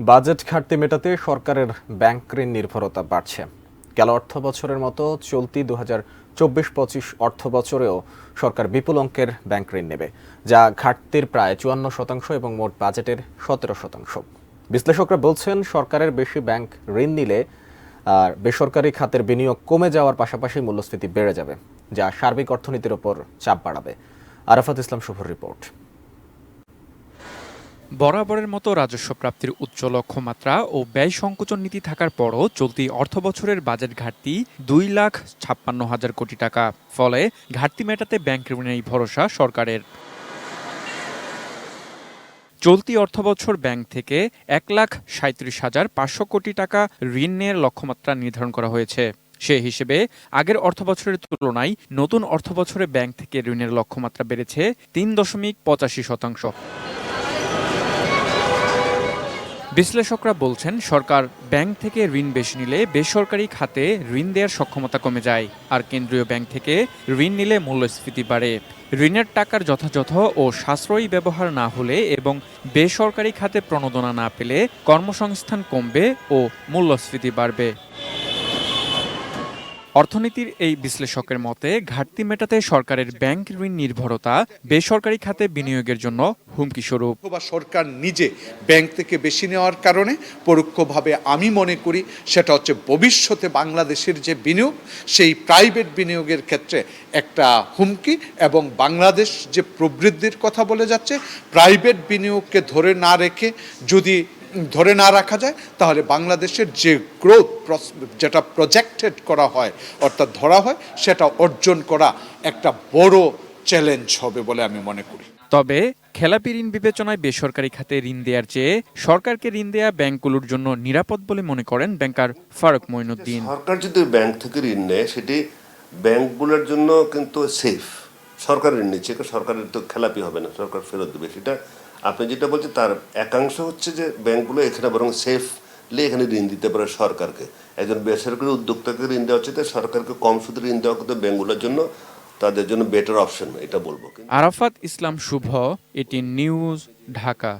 Budget ঘাটতি মেটাতে সরকারের ব্যাংক ঋণ নির্ভরতা বাড়ছে। গেল অর্থ বছরের মতো চলতি 2024-25 অর্থ বছরেও সরকার বিপুল অঙ্কের ব্যাংক ঋণ নেবে, যা ঘাটতির প্রায় 54% এবং মোট বাজেটের 17%। বিশ্লেষকরা বলছেন, সরকারের বেশি ব্যাংক ঋণ নিলে আর বেসরকারি খাতের বিনিয়োগ কমে যাওয়ার পাশাপাশি মূল্যস্ফীতি বেড়ে যাবে, যা সার্বিক অর্থনীতির ওপর চাপ বাড়াবে। আরাফাত ইসলাম শুভর রিপোর্ট। বরাবরের মতো রাজস্ব প্রাপ্তির উচ্চ লক্ষ্যমাত্রা ও ব্যয় সংকোচন নীতি থাকার পরও চলতি অর্থবছরের বাজেট ঘাটতি 2,56,000 কোটি টাকা। ফলে ঘাটতি মেটাতে ব্যাংক ঋণেই ভরসা সরকারের। চলতি অর্থবছর ব্যাংক থেকে 1,37,500 কোটি টাকা ঋণ নেওয়ার লক্ষ্যমাত্রা নির্ধারণ করা হয়েছে। সে হিসেবে আগের অর্থবছরের তুলনায় নতুন অর্থবছরে ব্যাংক থেকে ঋণের লক্ষ্যমাত্রা বেড়েছে 3.85%। বিশ্লেষকরা বলছেন, সরকার ব্যাংক থেকে ঋণ বেশি নিলে বেসরকারি খাতে ঋণ দেওয়ার সক্ষমতা কমে যায়, আর কেন্দ্রীয় ব্যাংক থেকে ঋণ নিলে মূল্যস্ফীতি বাড়ে। ঋণের টাকার যথাযথ ও সাশ্রয়ী ব্যবহার না হলে এবং বেসরকারি খাতে প্রণোদনা না পেলে কর্মসংস্থান কমবে ও মূল্যস্ফীতি বাড়বে। অর্থনীতির এই বিশ্লেষকের মতে, ঘাটতি মেটাতে সরকারের ব্যাংক ঋণ নির্ভরতা বেসরকারি খাতে বিনিয়োগের জন্য হুমকি স্বরূপ। সরকার নিজে ব্যাংক থেকে বেশি নেওয়ার কারণে পরোক্ষভাবে আমি মনে করি সেটা হচ্ছে ভবিষ্যতে বাংলাদেশের যে বিনিয়োগ, সেই প্রাইভেট বিনিয়োগের ক্ষেত্রে একটা হুমকি, এবং বাংলাদেশ যে প্রবৃদ্ধির কথা বলে যাচ্ছে, প্রাইভেট বিনিয়োগকে ধরে না রাখা যায়, তাহলে বাংলাদেশের যে গ্রোথ যেটা প্রজেক্টেড করা হয় অর্থাৎ ধরা হয়, সেটা অর্জন করা একটা বড় চ্যালেঞ্জ হবে বলে আমি মনে করি। তবে খেলাপি ঋণ বিবেচনায় বেসরকারি খাতে ঋণ দেওয়ার চেয়ে সরকারকে ঋণ দেয়া ব্যাংকগুলোর জন্য নিরাপদ বলে মনে করেন ব্যাংকার ফারুক মঈনুদ্দিন। সরকার যদি ব্যাংক থেকে ঋণ নেয়, সেটি ব্যাংকগুলোর জন্য কিন্তু সেফ। সরকার ঋণ নিচ্ছে, সরকারের তো খেলাপি হবে না, সরকার ফেরত দেবে। সেটা আপনি যেটা বলছেন তার একাংশ হচ্ছে যে ব্যাংকগুলো এখানে বরং সেফলি এখানে ঋণ দিতে পারে সরকারকে। একজন বেসরকারি উদ্যোক্তাকে ঋণ দেওয়া হচ্ছে, সরকারকে কম সুদে ঋণ দেওয়া কিন্তু ব্যাংকগুলোর জন্য, তাদের জন্য বেটার অপশন, এটা বলবো। আরাফাত ইসলাম শুভ, এটি নিউজ, ঢাকা।